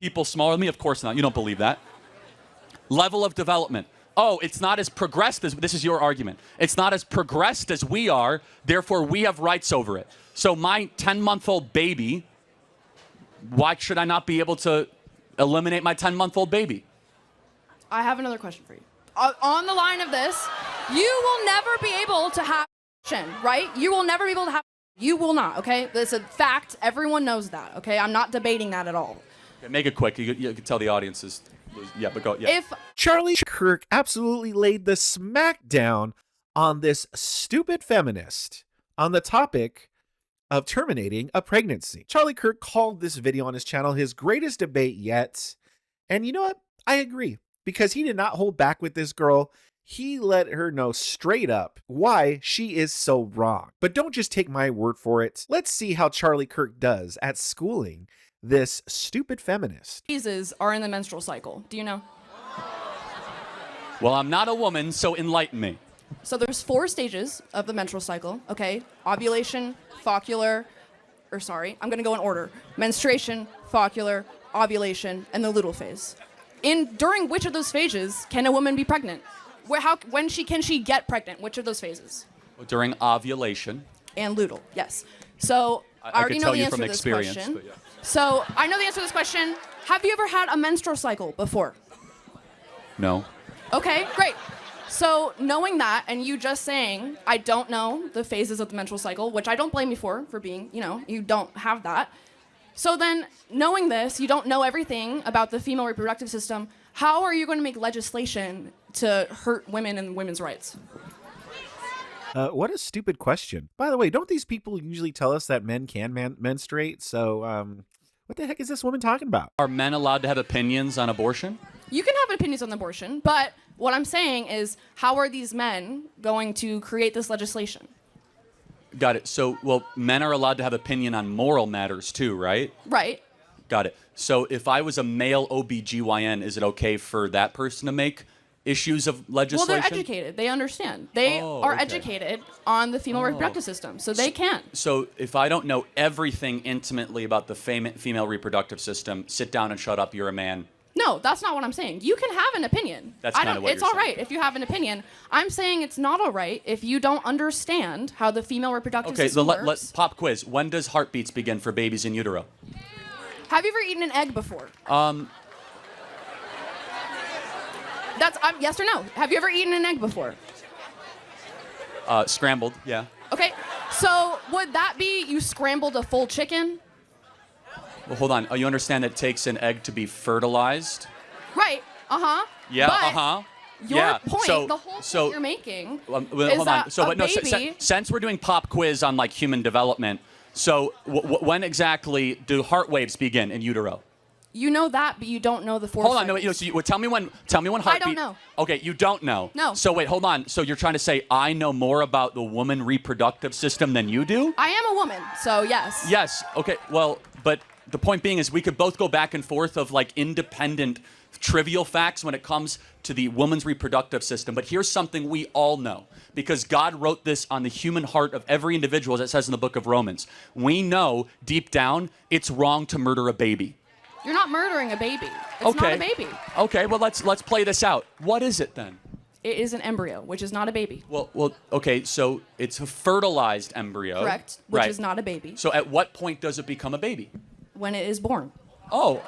People smaller than me? Of course not. You don't believe that. Level of development. Oh, it's not as progressed as, this is your argument. It's not as progressed as we are, therefore we have rights over it. So my 10-month-old baby, why should I not be able to eliminate my 10-month-old baby? I have another question for you. On the line of this, you will never be able to have right? You will never be able to have, you will not, okay? That's a fact. Everyone knows that, okay? I'm not debating that at all. Okay, make it quick. You can tell the audience is, yeah, but go, yeah. If Charlie Kirk absolutely laid the smackdown on this stupid feminist on the topic of terminating a pregnancy. Charlie Kirk called this video on his channel his greatest debate yet. And you know what? I agree, because he did not hold back with this girl. He let her know straight up why she is so wrong. But don't just take my word for it. Let's see how Charlie Kirk does at schooling this stupid feminist. phases are in the menstrual cycle. Do you know? Well, I'm not a woman, so enlighten me. So there's 4 stages of the menstrual cycle, okay? Ovulation, follicular, I'm gonna go in order. Menstruation, follicular, ovulation, and the luteal phase. During which of those phases can a woman be pregnant? When can she get pregnant? Which of those phases? During ovulation. And luteal, yes. So I already know the answer to this question. But yeah. So I know the answer to this question. Have you ever had a menstrual cycle before? No. Okay, great. So knowing that, and you just saying, I don't know the phases of the menstrual cycle, which I don't blame you for being, you don't have that. So then, knowing this, you don't know everything about the female reproductive system, how are you going to make legislation to hurt women and women's rights? What a stupid question. By the way, don't these people usually tell us that men can menstruate? So, what the heck is this woman talking about? Are men allowed to have opinions on abortion? You can have opinions on abortion, but what I'm saying is, how are these men going to create this legislation? Got it. So, well, men are allowed to have opinion on moral matters too, right? Right. Got it. So if I was a male OBGYN, is it okay for that person to make issues of legislation? Well, they're educated. They understand. They are educated on the female reproductive system, so they can. So if I don't know everything intimately about the female reproductive system, sit down and shut up, you're a man. No, that's not what I'm saying. You can have an opinion. That's kind of what It's all right if you have an opinion. I'm saying it's not all right if you don't understand how the female reproductive system works. Okay, so pop quiz. When does heartbeats begin for babies in utero? Have you ever eaten an egg before? That's yes or no. Have you ever eaten an egg before? Scrambled, yeah. Okay, so would that be you scrambled a full chicken? Well, hold on. You understand that it takes an egg to be fertilized? Right. Uh-huh. Yeah, but uh-huh. Your point, the whole point you're making is that a baby... Since we're doing pop quiz on, like, human development, so when exactly do heart waves begin in utero? You know that, but you don't know the 4 Hold on, no, so tell me when heartbeat... I don't know. Okay, you don't know. No. So wait, hold on. So you're trying to say I know more about the woman reproductive system than you do? I am a woman, so yes. Yes, okay, well, but the point being is we could both go back and forth of, like, independent trivial facts when it comes to the woman's reproductive system, but here's something we all know, because God wrote this on the human heart of every individual, as it says in the book of Romans. We know, deep down, it's wrong to murder a baby. You're not murdering a baby. It's not a baby. Okay, well, let's play this out. What is it, then? It is an embryo, which is not a baby. Well, okay, so it's a fertilized embryo. Correct, which is not a baby. So at what point does it become a baby? When it is born. Oh.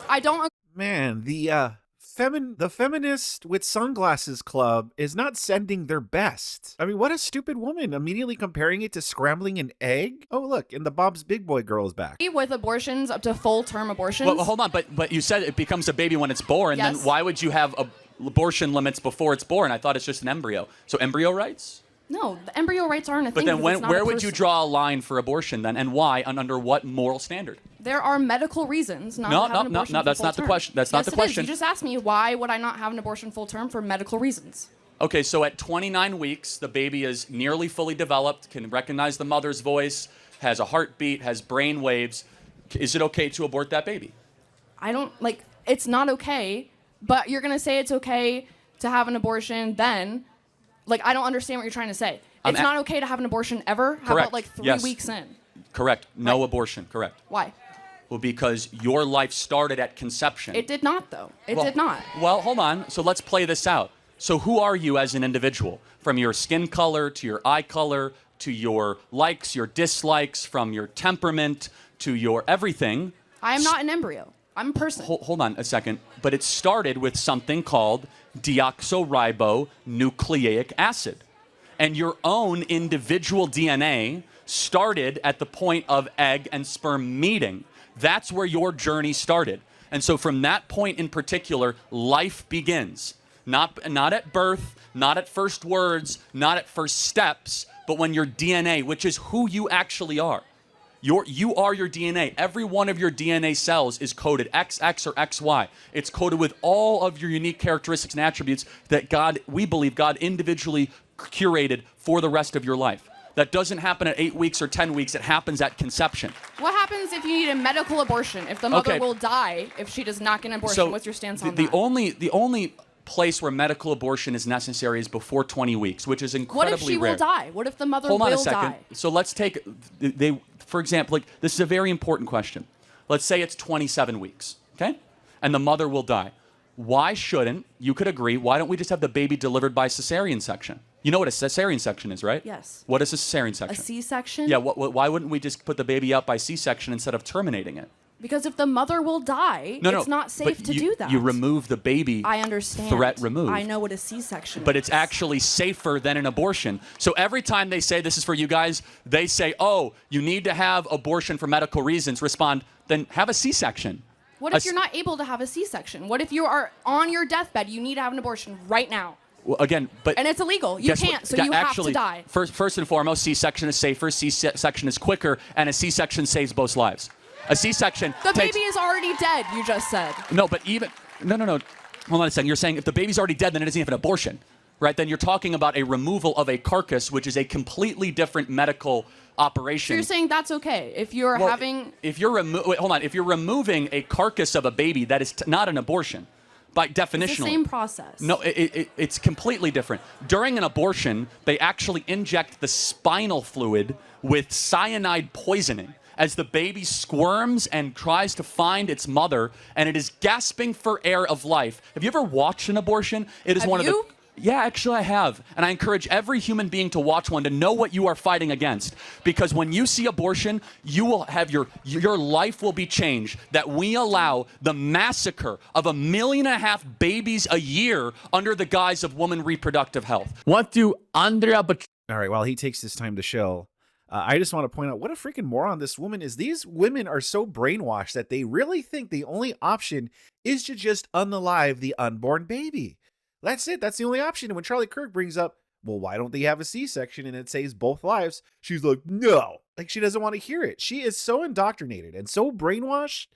I don't... Man, the feminist with sunglasses club is not sending their best. I mean, what a stupid woman, immediately comparing it to scrambling an egg. Oh, look, and the Bob's Big Boy girl is back. With abortions up to full-term abortions... Well, hold on, but you said it becomes a baby when it's born, yes. Then why would you have abortion limits before it's born? I thought it's just an embryo. So embryo rights? No, the embryo rights aren't a thing. But then where would you draw a line for abortion then, and why, and under what moral standard? There are medical reasons not to have an abortion No, that's not the question. That's not the question. You just asked me why would I not have an abortion full term for medical reasons. Okay, so at 29 weeks, the baby is nearly fully developed, can recognize the mother's voice, has a heartbeat, has brain waves. Is it okay to abort that baby? I don't, it's not okay, but you're going to say it's okay to have an abortion then. I don't understand what you're trying to say. It's not okay to have an abortion ever? How Correct. about, 3 weeks in? Correct. No Right. abortion. Correct. Why? Well, because your life started at conception. It did not, though. It did not. Well, hold on. So let's play this out. So who are you as an individual? From your skin color to your eye color to your likes, your dislikes, from your temperament to your everything. I am not an embryo. I'm a person. Hold on a second. But it started with something called deoxyribonucleic acid. And your own individual DNA started at the point of egg and sperm meeting. That's where your journey started. And so from that point in particular, life begins. Not at birth, not at first words, not at first steps, but when your DNA, which is who you actually are. You are your DNA. Every one of your DNA cells is coded XX or XY. It's coded with all of your unique characteristics and attributes that we believe God individually curated for the rest of your life. That doesn't happen at 8 weeks or 10 weeks. It happens at conception. What happens if you need a medical abortion? If the mother will die if she does not get an abortion? So what's your stance on the that? The only place where medical abortion is necessary is before 20 weeks, which is incredibly rare. What if she will die? What if the mother Hold on will a second. die? So let's take, for example, like this is a very important question. Let's say it's 27 weeks, okay? And the mother will die. Why shouldn't, you could agree, why don't we just have the baby delivered by cesarean section? You know what a cesarean section is, right? Yes. What is a cesarean section? A C-section? Yeah, why wouldn't we just put the baby out by C-section instead of terminating it? Because if the mother will die, it's not safe to do that. You remove the baby. I understand. Threat removed. I know what a C-section is. But it's actually safer than an abortion. So every time they say, this is for you guys, they say, oh, you need to have abortion for medical reasons. Respond, then have a C-section. What if you're not able to have a C-section? What if you are on your deathbed, you need to have an abortion right now? Well, again, but... And it's illegal. You can't, so you have to die. First and foremost, C-section is safer, C-section is quicker, and a C-section saves both lives. A C-section The baby is already dead, you just said. No, but even... No. Hold on a second. You're saying if the baby's already dead, then it doesn't have an abortion, right? Then you're talking about a removal of a carcass, which is a completely different medical operation. So you're saying that's okay if you're having... If you're if you're removing a carcass of a baby, that is not an abortion. By definitionally. It's the same process. No, it's completely different. During an abortion, they actually inject the spinal fluid with cyanide poisoning as the baby squirms and tries to find its mother, and it is gasping for air of life. Have you ever watched an abortion? It is one of the... Yeah, actually I have. And I encourage every human being to watch one to know what you are fighting against. Because when you see abortion, you will have your life will be changed. That we allow the massacre of 1.5 million babies a year under the guise of woman reproductive health. What do Andrea... All right, while he takes his time to show, I just want to point out what a freaking moron this woman is. These women are so brainwashed that they really think the only option is to just unalive the unborn baby. That's it. That's the only option. And when Charlie Kirk brings up, well, why don't they have a C-section and it saves both lives? She's like, no. Like, she doesn't want to hear it. She is so indoctrinated and so brainwashed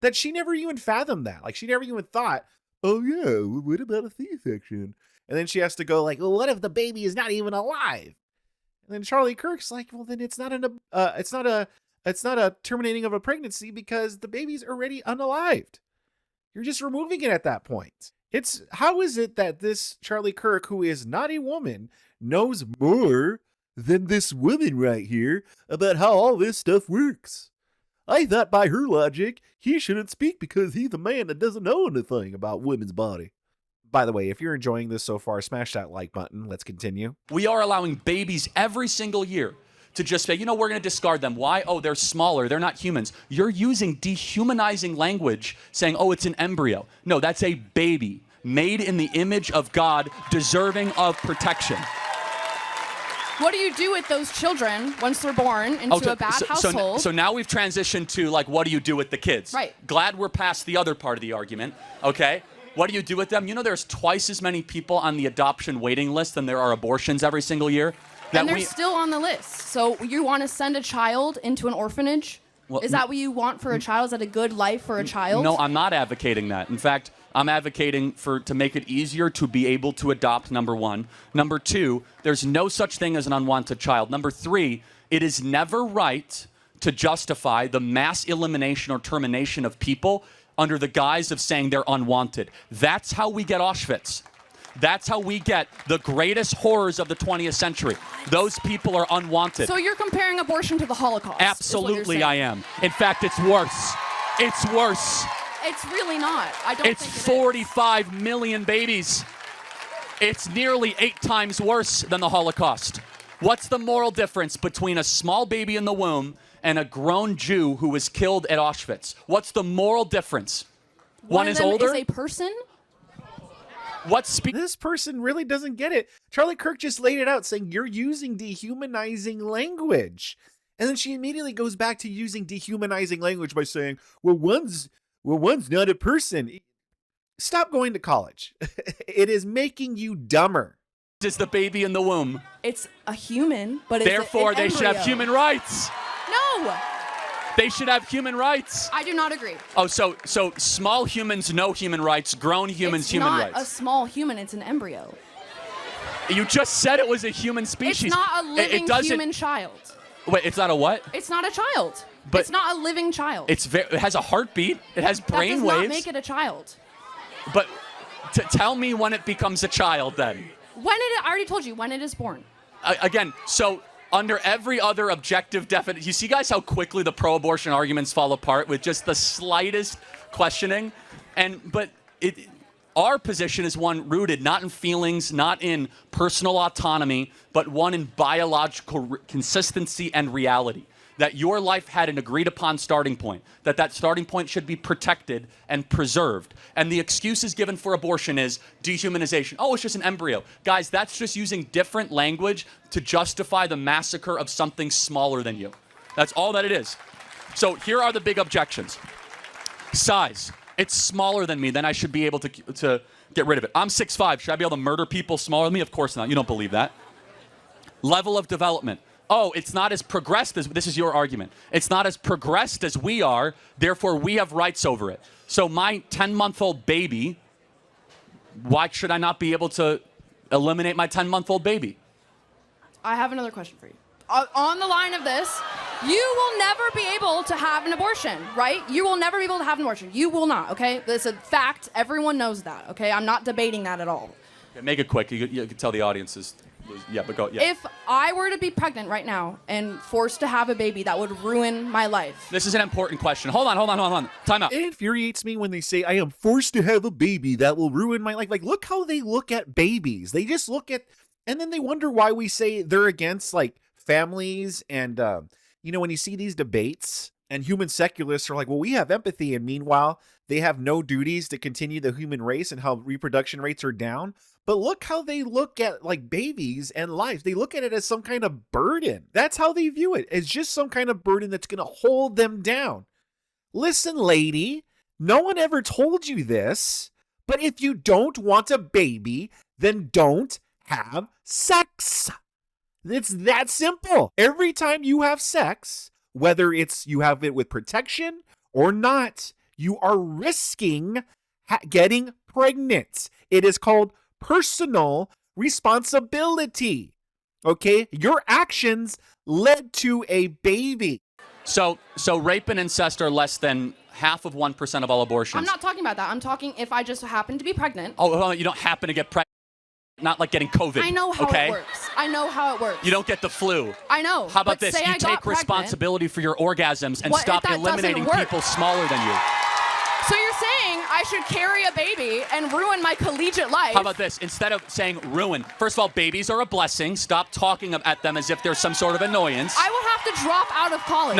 that she never even fathomed that. Like, she never even thought, oh, yeah, what about a C-section? And then she has to go like, well, what if the baby is not even alive? And then Charlie Kirk's like, well, then it's not a terminating of a pregnancy because the baby's already unalived. You're just removing it at that point. How is it that this Charlie Kirk, who is not a woman, knows more than this woman right here about how all this stuff works? I thought by her logic, he shouldn't speak because he's a man that doesn't know anything about women's body. By the way, if you're enjoying this so far, smash that like button. Let's continue. We are allowing babies every single year to just say, we're going to discard them. Why? Oh, they're smaller. They're not humans. You're using dehumanizing language saying, oh, it's an embryo. No, that's a baby made in the image of God, deserving of protection. What do you do with those children once they're born into a bad household? So now we've transitioned to, like, what do you do with the kids? Right. Glad we're past the other part of the argument, okay? What do you do with them? There's twice as many people on the adoption waiting list than there are abortions every single year. And they're still on the list. So you want to send a child into an orphanage? Well, is that what you want for a child? Is that a good life for a child? No, I'm not advocating that. In fact, I'm advocating to make it easier to be able to adopt, number one. Number two, there's no such thing as an unwanted child. Number three, it is never right to justify the mass elimination or termination of people under the guise of saying they're unwanted. That's how we get Auschwitz. That's how we get the greatest horrors of the 20th century. Those people are unwanted. So you're comparing abortion to the Holocaust? Absolutely, I am. In fact, it's worse. It's worse. It's really not. I don't It's think 45 million babies. It's nearly 8 times worse than the Holocaust. What's the moral difference between a small baby in the womb and a grown Jew who was killed at Auschwitz? What's the moral difference? One is older? Is a person? This person really doesn't get it. Charlie Kirk just laid it out saying you're using dehumanizing language. And then she immediately goes back to using dehumanizing language by saying, well, one's not a person. Stop going to college. It is making you dumber. Is the baby in the womb. It's a human, but therefore it's an they should have embryo. human rights. No. They should have human rights. I do not agree. Oh, so small humans, no human rights. Grown humans, human rights. It's not a small human. It's an embryo. You just said it was a human species. It's not a living human child. Wait, it's not a what? It's not a child. But it's not a living child. It has a heartbeat. It has brain that does waves. not make it a child. But tell me when it becomes a child then. I already told you, when it is born. Again, so under every other objective definition, you see guys how quickly the pro-abortion arguments fall apart with just the slightest questioning? But our position is one rooted not in feelings, not in personal autonomy, but one in biological consistency and reality. That your life had an agreed upon starting point, that starting point should be protected and preserved. And the excuses given for abortion is dehumanization. Oh, it's just an embryo. Guys, that's just using different language to justify the massacre of something smaller than you. That's all that it is. So here are the big objections. Size. It's smaller than me, then I should be able to get rid of it. I'm 6'5". Should I be able to murder people smaller than me? Of course not. You don't believe that. Level of development. Oh, it's not as progressed as, this is your argument. It's not as progressed as we are, therefore we have rights over it. So my 10-month-old baby, why should I not be able to eliminate my 10-month-old baby? I have another question for you. On the line of this, you will never be able to have an abortion, right? You will never be able to have an abortion. You will not, okay? That's a fact. Everyone knows that, okay? I'm not debating that at all. Okay, make it quick. You can tell the audience is... Yeah, but go. Yeah. If I were to be pregnant right now and forced to have a baby, that would ruin my life. This is an important question. Hold on. Time out. It infuriates me when they say, I am forced to have a baby that will ruin my life. Like, look how they look at babies. They just look at, and then they wonder why we say they're against, like, families. And, when you see these debates and human secularists are like, well, we have empathy. And meanwhile, they have no duties to continue the human race and how reproduction rates are down. But look how they look at, like, babies and life. They look at it as some kind of burden. That's how they view it. It's just some kind of burden that's going to hold them down. Listen, lady, no one ever told you this, but if you don't want a baby, then don't have sex. It's that simple. Every time you have sex, whether it's you have it with protection or not, you are risking getting pregnant. It is called personal responsibility. Okay? Your actions led to a baby. So rape and incest are less than 0.5% of all abortions. I'm not talking about that. I'm talking if I just happen to be pregnant. Oh, you don't happen to get pregnant. Not like getting COVID. I know how okay? it works. I know how it works. You don't get the flu. I know. How about this? Say You I got take responsibility for your orgasms and stop eliminating people smaller than you. So you're saying I should carry a baby and ruin my collegiate life? How about this? Instead of saying ruin, first of all, babies are a blessing. Stop talking at them as if they're some sort of annoyance. I will have to drop out of college.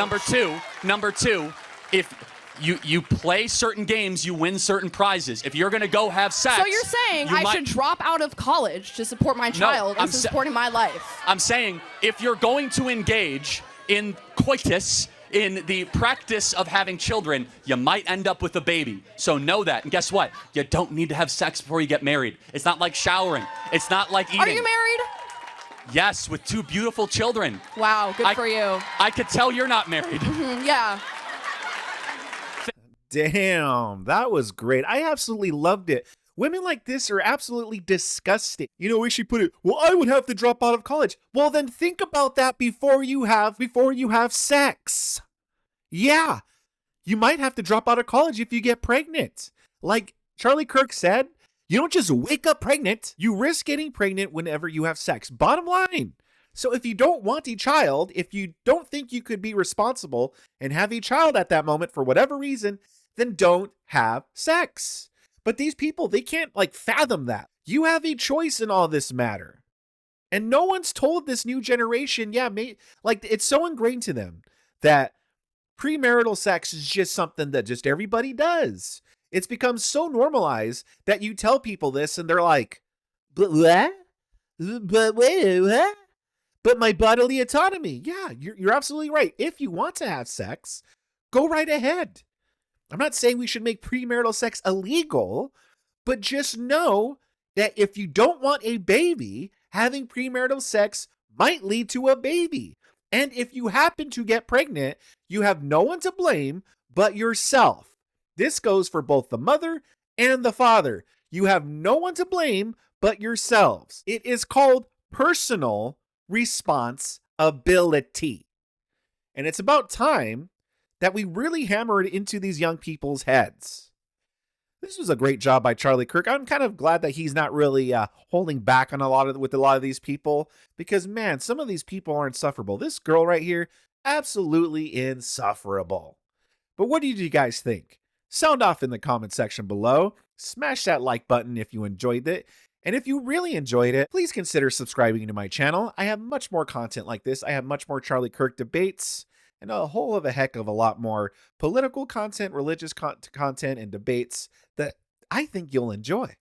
Number two, if you play certain games, you win certain prizes. If you're going to go have sex... So you're saying I should drop out of college to support my child and supporting my life? I'm saying if you're going to engage in coitus, in the practice of having children, you might end up with a baby. So know that. And guess what? You don't need to have sex before you get married. It's not like showering. It's not like eating. Are you married? Yes, with 2 beautiful children. Wow, good for you. I could tell you're not married. Yeah. Damn, that was great. I absolutely loved it. Women like this are absolutely disgusting. You know, we should put it, well, I would have to drop out of college. Well, then think about that before you have sex. Yeah, you might have to drop out of college if you get pregnant. Like Charlie Kirk said, You don't just wake up pregnant. You risk getting pregnant whenever you have sex. Bottom line. So if you don't want a child, if you don't think you could be responsible and have a child at that moment for whatever reason, then don't have sex. But these people, they can't like fathom that. You have a choice in all this matter. And no one's told this new generation, like it's so ingrained to them that premarital sex is just something that just everybody does. It's become so normalized that you tell people this and they're like, but what? But wait, what? But my bodily autonomy. Yeah, you're absolutely right. If you want to have sex, go right ahead. I'm not saying we should make premarital sex illegal, but just know that if you don't want a baby, having premarital sex might lead to a baby. And if you happen to get pregnant, you have no one to blame but yourself. This goes for both the mother and the father. You have no one to blame but yourselves. It is called personal responsibility. And it's about time that we really hammer it into these young people's heads. This was a great job by Charlie Kirk. I'm kind of glad that he's not really holding back on a lot of these people, because man, some of these people are insufferable. This girl right here, absolutely insufferable. But what do you guys think? Sound off in the comment section below. Smash that like button if you enjoyed it. And if you really enjoyed it, please consider subscribing to my channel. I have much more content like this. I have much more Charlie Kirk debates and a whole of a heck of a lot more political content, religious content, and debates that I think you'll enjoy.